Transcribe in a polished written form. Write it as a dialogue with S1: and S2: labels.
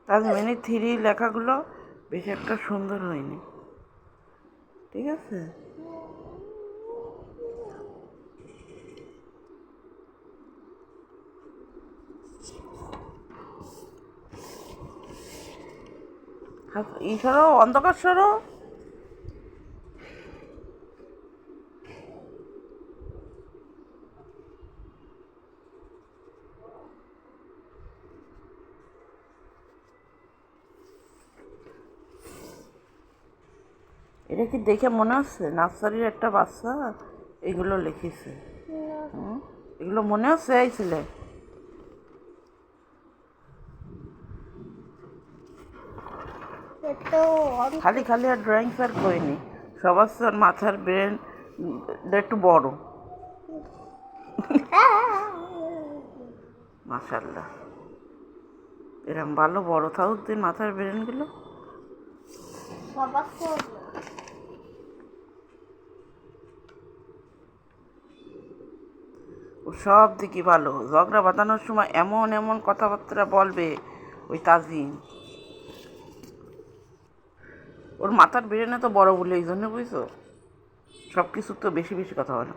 S1: তাজমিনি 3 লেখাগুলো বেশি একটা সুন্দর হয়নি, ঠিক আছে? এই সরো, অন্ধকার সরো। এটা কি দেখে মনে হচ্ছে নার্সারির একটা বাচ্চা এগুলো লিখেছে? এগুলো মনে হচ্ছে এই ছেলে? খালি খালি আর ড্রয়িং স্যার করিনি, সবার স্যার মাথার ব্রেন একটু বড়। মাশাল্লাহ, এরম ভালো বড় থাকুক তুই মাথার ব্রেনগুলো। ও সব দিকই ভালো, ঝগড়া বাঁধানোর সময় এমন এমন কথাবার্তা বলবে ওই তাজিম। ওর মাথার ব্রেনে তো বড় বলে এই জন্য, বুঝছো? সব কিছু তো বেশি বেশি কথা বলে।